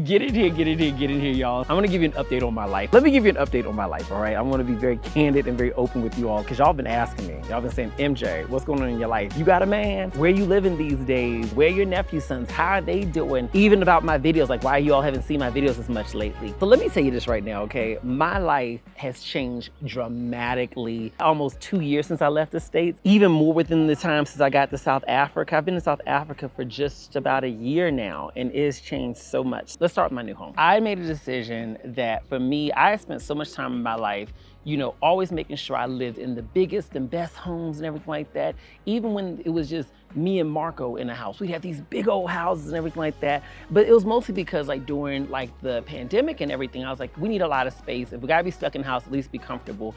Get in here, get in here, get in here, y'all. I'm gonna give you an update on my life. Let me give you an update on my life, all right? I'm gonna be very candid and very open with you all, because y'all been asking me. Y'all been saying, MJ, what's going on in your life? You got a man? Where you living these days? Where your nephew sons? How are they doing? Even about my videos, like why you all haven't seen my videos as much lately. So let me tell you this right now, okay? My life has changed dramatically. Almost 2 years since I left the States, even more within the time since I got to South Africa. I've been in South Africa for just about a year now, and it's changed so much. Let's start with my new home. I made a decision that for me, I spent so much time in my life, you know, always making sure I lived in the biggest and best homes and everything like that. Even when it was just me and Marco in a house, we'd have these big old houses and everything like that. But it was mostly because like during like the pandemic and everything, I was like, we need a lot of space. If we gotta be stuck in the house, at least be comfortable.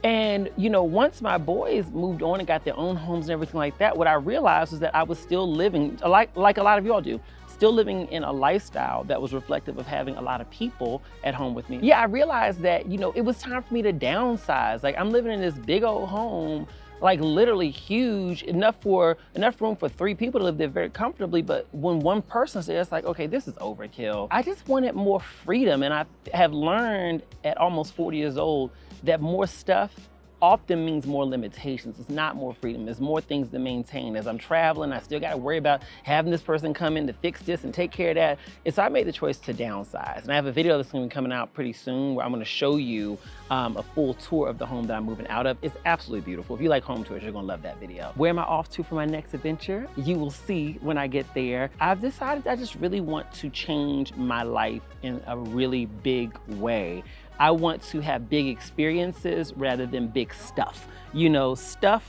And you know, once my boys moved on and got their own homes and everything like that, what I realized was that I was still living, like a lot of y'all do, still living in a lifestyle that was reflective of having a lot of people at home with me. Yeah, I realized that, you know, it was time for me to downsize. Like I'm living in this big old home, like literally huge, enough room for 3 people to live there very comfortably. But when one person's there, it's like, okay, this is overkill. I just wanted more freedom. And I have learned at almost 40 years old that more stuff often means more limitations. It's not more freedom. There's more things to maintain. As I'm traveling, I still got to worry about having this person come in to fix this and take care of that. And so I made the choice to downsize. And I have a video that's going to be coming out pretty soon where I'm going to show you a full tour of the home that I'm moving out of. It's absolutely beautiful. If you like home tours, you're going to love that video. Where am I off to for my next adventure? You will see when I get there. I've decided I just really want to change my life in a really big way. I want to have big experiences rather than big stuff. You know, stuff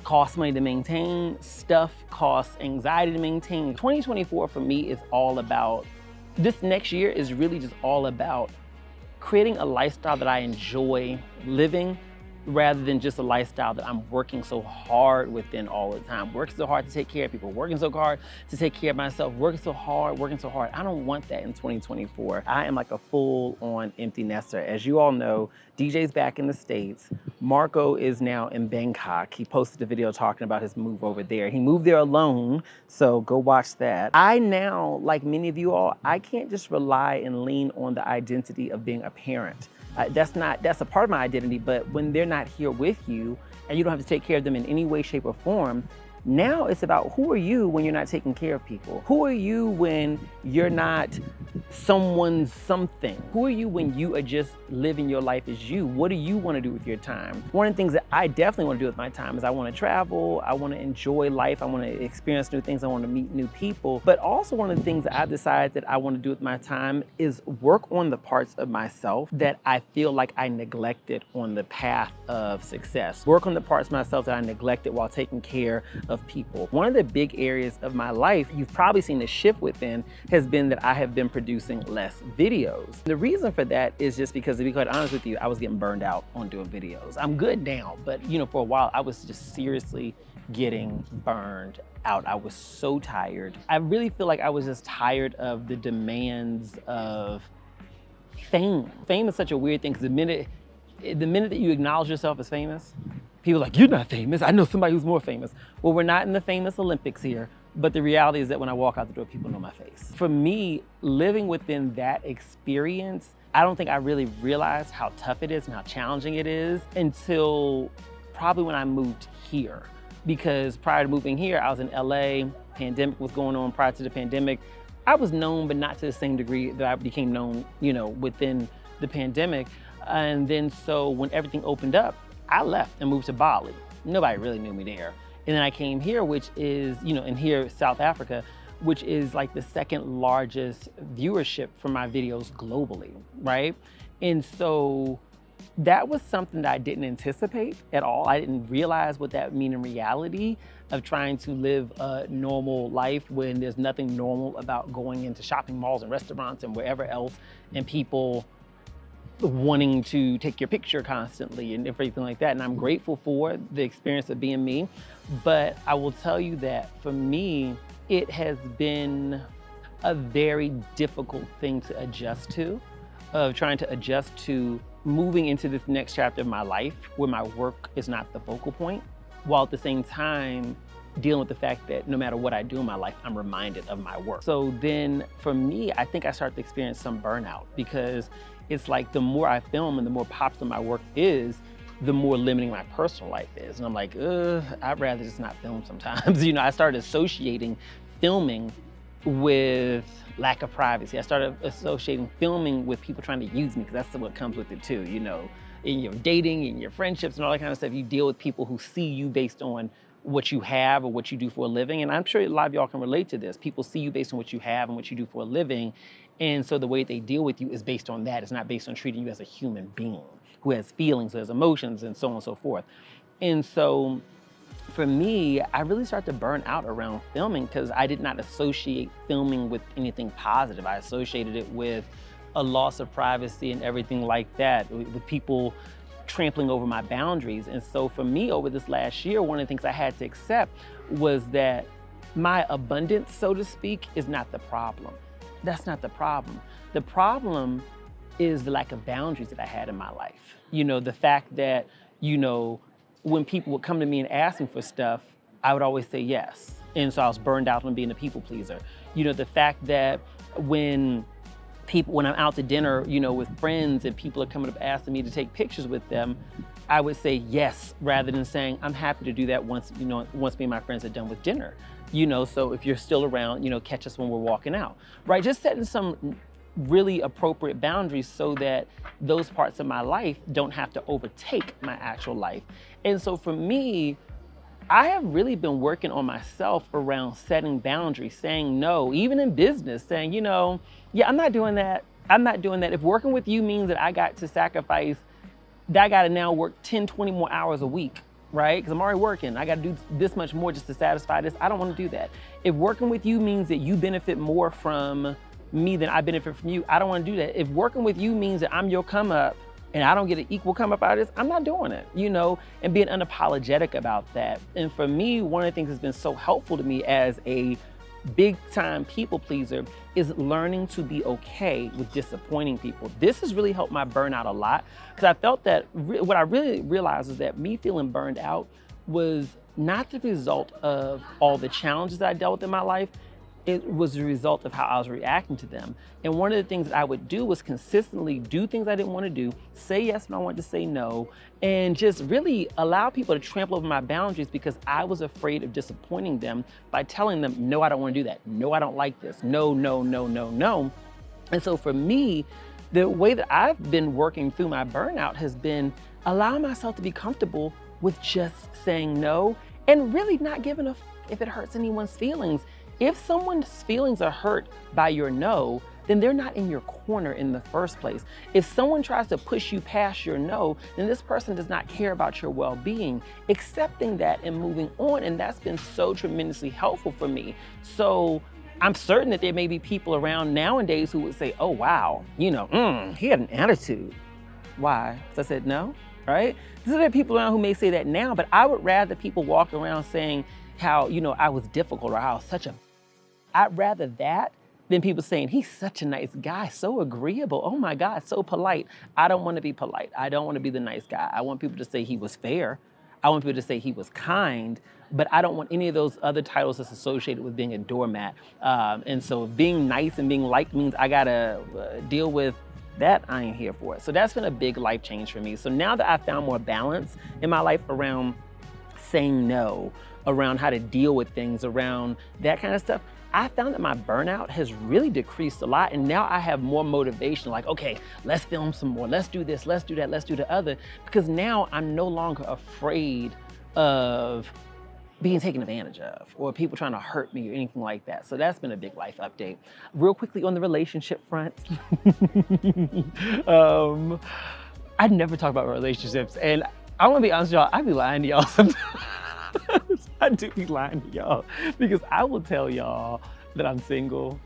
costs money to maintain, stuff costs anxiety to maintain. 2024 for me is all about, this next year is really just all about creating a lifestyle that I enjoy living rather than just a lifestyle that I'm working so hard within all the time. Working so hard to take care of people, working so hard to take care of myself, working so hard. I don't want that in 2024. I am like a full-on empty nester. As you all know, DJ's back in the States. Marco is now in Bangkok. He posted a video talking about his move over there. He moved there alone, so go watch that. I now, like many of you all, I can't just rely and lean on the identity of being a parent. That's a part of my identity, but when they're not here with you and you don't have to take care of them in any way, shape, or form, now it's about who are you when you're not taking care of people? Who are you when you're not someone's something? Who are you when you are just living your life as you? What do you want to do with your time? One of the things that I definitely want to do with my time is I want to travel, I want to enjoy life, I want to experience new things, I want to meet new people. But also one of the things that I've decided that I want to do with my time is work on the parts of myself that I feel like I neglected on the path of success. Work on the parts of myself that I neglected while taking care of people. One of the big areas of my life, you've probably seen the shift within, has been that I have been producing less videos. The reason for that is just because, to be quite honest with you, I was getting burned out on doing videos. I'm good now, but you know, for a while, I was just seriously getting burned out. I was so tired. I really feel like I was just tired of the demands of fame. Fame is such a weird thing, because the minute that you acknowledge yourself as famous, people are like, you're not famous. I know somebody who's more famous. Well, we're not in the famous Olympics here, but the reality is that when I walk out the door, people know my face. For me, living within that experience, I don't think I really realized how tough it is and how challenging it is until probably when I moved here. Because prior to moving here, I was in LA, pandemic was going on. Prior to the pandemic, I was known, but not to the same degree that I became known, you know, within the pandemic. And then so when everything opened up, I left and moved to Bali. Nobody really knew me there. And then I came here, which is, you know, and here, South Africa, which is like the second largest viewership for my videos globally, right? And so that was something that I didn't anticipate at all. I didn't realize what that mean in reality of trying to live a normal life when there's nothing normal about going into shopping malls and restaurants and wherever else, and people wanting to take your picture constantly and everything like that. And I'm grateful for the experience of being me. But I will tell you that for me, it has been a very difficult thing to adjust to, of trying to adjust to moving into this next chapter of my life where my work is not the focal point, while at the same time dealing with the fact that no matter what I do in my life, I'm reminded of my work. So then for me, I think I started to experience some burnout, because it's like the more I film and the more popular my work is, the more limiting my personal life is. And I'm like, I'd rather just not film sometimes. I started associating filming with lack of privacy. I started associating filming with people trying to use me, because that's what comes with it too. In your dating, in your friendships and all that kind of stuff, you deal with people who see you based on what you have or what you do for a living. And I'm sure a lot of y'all can relate to this. People see you based on what you have and what you do for a living. And so the way they deal with you is based on that. It's not based on treating you as a human being who has feelings, who has emotions, and so on and so forth. And so for me, I really started to burn out around filming, because I did not associate filming with anything positive. I associated it with a loss of privacy and everything like that, with people trampling over my boundaries. And so for me, over this last year, one of the things I had to accept was that my abundance, so to speak, is not the problem. That's not the problem. The problem is the lack of boundaries that I had in my life. The fact that, when people would come to me and ask me for stuff, I would always say yes. And so I was burned out on being a people pleaser. The fact that when I'm out to dinner, with friends, and people are coming up asking me to take pictures with them, I would say yes, rather than saying, I'm happy to do that once me and my friends are done with dinner. So if you're still around, catch us when we're walking out, right? Just setting some really appropriate boundaries so that those parts of my life don't have to overtake my actual life. And so for me, I have really been working on myself around setting boundaries, saying no, even in business, saying, yeah, I'm not doing that. I'm not doing that. If working with you means that I got to sacrifice, that I got to now work 10, 20 more hours a week, right? Because I'm already working. I got to do this much more just to satisfy this. I don't want to do that. If working with you means that you benefit more from me than I benefit from you, I don't want to do that. If working with you means that I'm your come up and I don't get an equal come up out of this, I'm not doing it, and being unapologetic about that. And for me, one of the things that's been so helpful to me as a big time people pleaser is learning to be okay with disappointing people. This has really helped my burnout a lot, because I felt that what I really realized is that me feeling burned out was not the result of all the challenges that I dealt with in my life. It was the result of how I was reacting to them. And one of the things that I would do was consistently do things I didn't want to do, say yes when I wanted to say no, and just really allow people to trample over my boundaries, because I was afraid of disappointing them by telling them, no, I don't want to do that. No, I don't like this. No, no, no, no, no. And so for me, the way that I've been working through my burnout has been allowing myself to be comfortable with just saying no, and really not giving a if it hurts anyone's feelings. If someone's feelings are hurt by your no, then they're not in your corner in the first place. If someone tries to push you past your no, then this person does not care about your well-being. Accepting that and moving on, and that's been so tremendously helpful for me. So I'm certain that there may be people around nowadays who would say, oh wow, he had an attitude. Why? Because I said no, right? So there are people around who may say that now, but I would rather people walk around saying how, I was difficult, or how I was such a I'd rather that than people saying, he's such a nice guy, so agreeable. Oh my God, so polite. I don't want to be polite. I don't want to be the nice guy. I want people to say he was fair. I want people to say he was kind, but I don't want any of those other titles that's associated with being a doormat. And so being nice and being liked means I gotta deal with that. I ain't here for it. So that's been a big life change for me. So now that I've found more balance in my life around saying no, around how to deal with things, around that kind of stuff, I found that my burnout has really decreased a lot. And now I have more motivation, like, okay, let's film some more. Let's do this, let's do that, let's do the other. Because now I'm no longer afraid of being taken advantage of, or people trying to hurt me or anything like that. So that's been a big life update. Real quickly on the relationship front, I never talk about relationships. And I want to be honest with y'all, I be lying to y'all sometimes. I do be lying to y'all, because I will tell y'all that I'm single.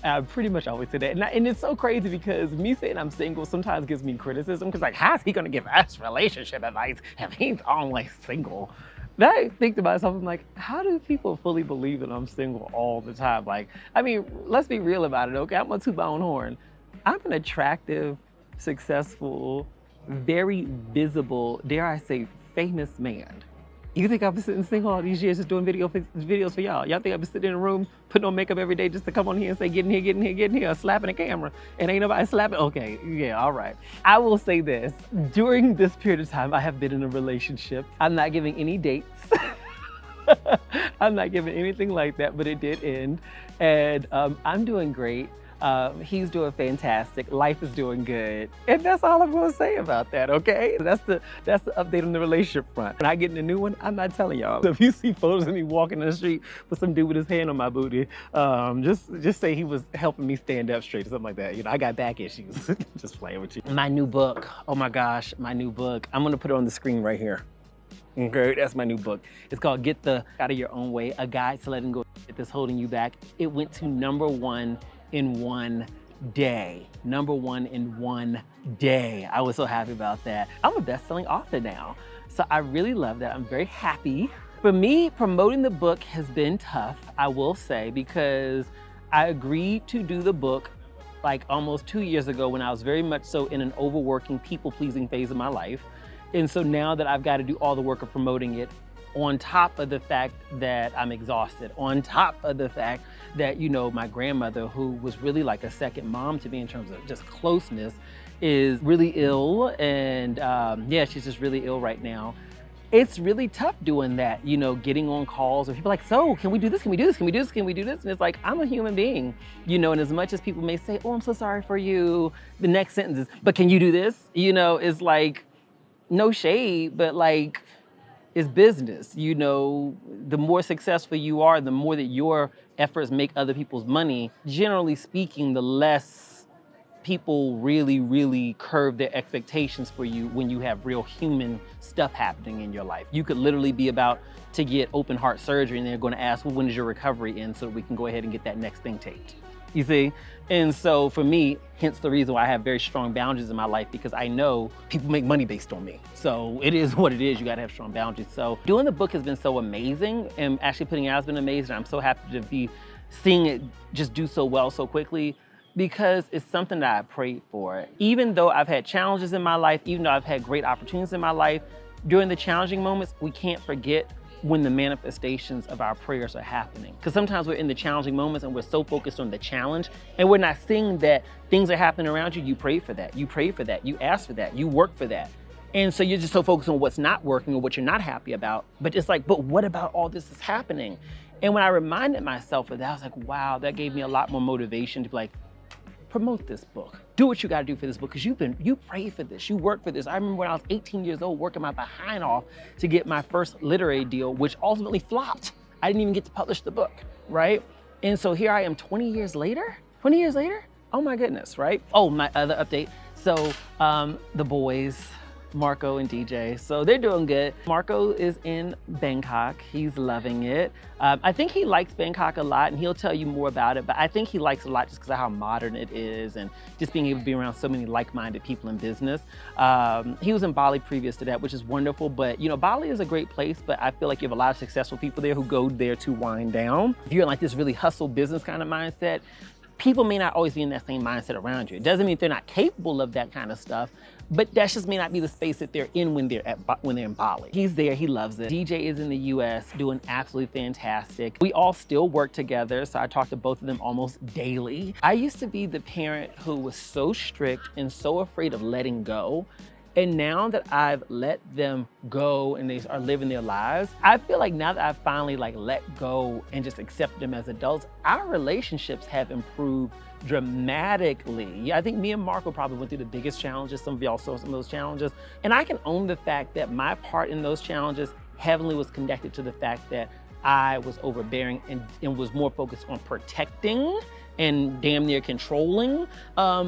I pretty much always say that. And it's so crazy, because me saying I'm single sometimes gives me criticism, because like, how's he gonna give us relationship advice if he's only single? Then I think to myself, I'm like, how do people fully believe that I'm single all the time? Like, I mean, let's be real about it, okay? I'm gonna toot my own horn. I'm an attractive, successful, very visible, dare I say, famous man. You think I've been sitting single all these years just doing videos for y'all? Y'all think I've been sitting in a room putting on makeup every day just to come on here and say, get in here, get in here, get in here, slapping a camera, and ain't nobody slapping? Okay, yeah, all right. I will say this, during this period of time, I have been in a relationship. I'm not giving any dates. I'm not giving anything like that, but it did end. And I'm doing great. He's doing fantastic. Life is doing good. And that's all I'm gonna say about that, okay? That's the update on the relationship front. When I get in a new one, I'm not telling y'all. So if you see photos of me walking in the street with some dude with his hand on my booty, just say he was helping me stand up straight or something like that. You know, I got back issues. Just playing with you. My new book, oh my gosh, my new book. I'm gonna put it on the screen right here. Okay, that's my new book. It's called Get the Out of Your Own Way, A Guide to Letting Go That's Holding You Back. It went to #1 in 1 day. #1 in 1 day. I was so happy about that. I'm a best-selling author now. So I really love that. I'm very happy. For me, promoting the book has been tough, I will say, because I agreed to do the book like almost 2 years ago when I was very much so in an overworking, people-pleasing phase of my life. And so now that I've got to do all the work of promoting it, on top of the fact that I'm exhausted, on top of the fact that, you know, my grandmother, who was really like a second mom to me in terms of just closeness, is really ill. And yeah, she's just really ill right now. It's really tough doing that, you know, getting on calls and people are like, so can we do this? Can we do this? Can we do this? Can we do this? And it's like, I'm a human being, you know, and as much as people may say, oh, I'm so sorry for you, the next sentence is, but can you do this? You know, it's like, no shade, but like, it's business. You know, the more successful you are, the more that your efforts make other people's money, generally speaking, the less people really curve their expectations for you when you have real human stuff happening in your life. You could literally be about to get open heart surgery and they're gonna ask, well, when is your recovery in so that we can go ahead and get that next thing taped. You see? And so for me, hence the reason why I have very strong boundaries in my life, because I know people make money based on me. So it is what it is, you gotta have strong boundaries. So doing the book has been so amazing, and actually putting it out has been amazing. I'm so happy to be seeing it just do so well so quickly, because it's something that I prayed for. Even though I've had challenges in my life, even though I've had great opportunities in my life, during the challenging moments, we can't forget when the manifestations of our prayers are happening. Because sometimes we're in the challenging moments and we're so focused on the challenge and we're not seeing that things are happening around you. You pray for that, you pray for that, you ask for that, you work for that. And so you're just so focused on what's not working or what you're not happy about. But it's like, but what about all this is happening? And when I reminded myself of that, I was like, wow, that gave me a lot more motivation to be like, promote this book. Do what you gotta do for this book, because you prayed for this, you worked for this. I remember when I was 18 years old working my behind off to get my first literary deal, which ultimately flopped. I didn't even get to publish the book, right? And so here I am 20 years later, oh my goodness, right? Oh, my other update. So the boys, Marco and DJ, so they're doing good. Marco is in Bangkok, he's loving it. I think he likes Bangkok a lot and he'll tell you more about it, but I think he likes it a lot just because of how modern it is and just being able to be around so many like-minded people in business. He was in Bali previous to that, which is wonderful, but you know, Bali is a great place, but I feel like you have a lot of successful people there who go there to wind down. If you're in like this really hustle business kind of mindset, people may not always be in that same mindset around you. It doesn't mean they're not capable of that kind of stuff, but that just may not be the space that they're in when they're in Bali. He's there, he loves it. DJ is in the US, doing absolutely fantastic. We all still work together, so I talk to both of them almost daily. I used to be the parent who was so strict and so afraid of letting go. And now that I've let them go and they are living their lives, I feel like now that I've finally let go and just accepted them as adults, our relationships have improved dramatically. Yeah, I think me and Marco probably went through the biggest challenges. Some of y'all saw some of those challenges. And I can own the fact that my part in those challenges heavily was connected to the fact that I was overbearing and was more focused on protecting and damn near controlling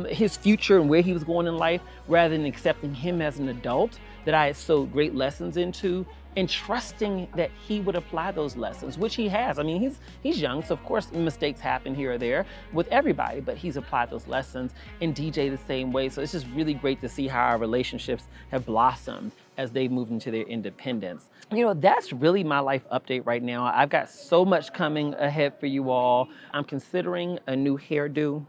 his future and where he was going in life, rather than accepting him as an adult that I had sowed great lessons into, and trusting that he would apply those lessons, which he has. I mean, he's young, so of course mistakes happen here or there with everybody, but he's applied those lessons, and DJ the same way. So it's just really great to see how our relationships have blossomed as they've moved into their independence. You know, that's really my life update right now. I've got so much coming ahead for you all. I'm considering a new hairdo.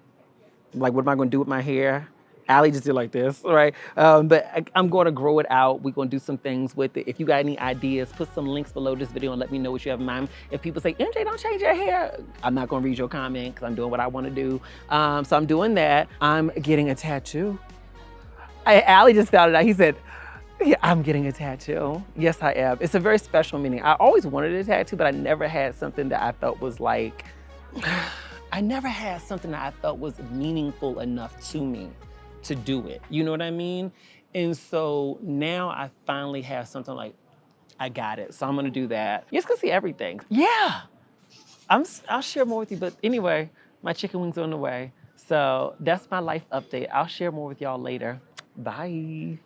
Like, what am I gonna do with my hair? Allie just did like this, right? But I'm going to grow it out. We're going to do some things with it. If you got any ideas, put some links below this video and let me know what you have in mind. If people say, MJ, don't change your hair, I'm not going to read your comment because I'm doing what I want to do. So I'm doing that. I'm getting a tattoo. Allie just found it out. He said, yeah, I'm getting a tattoo. Yes, I am. It's a very special meaning. I always wanted a tattoo, but I never had something that I felt was like, I never had something that I felt was meaningful enough to me to do it. You know what I mean? And so now I finally have something like, I got it. So I'm gonna do that. You just can see everything. Yeah, I'll share more with you. But anyway, my chicken wings are on the way. So that's my life update. I'll share more with y'all later. Bye.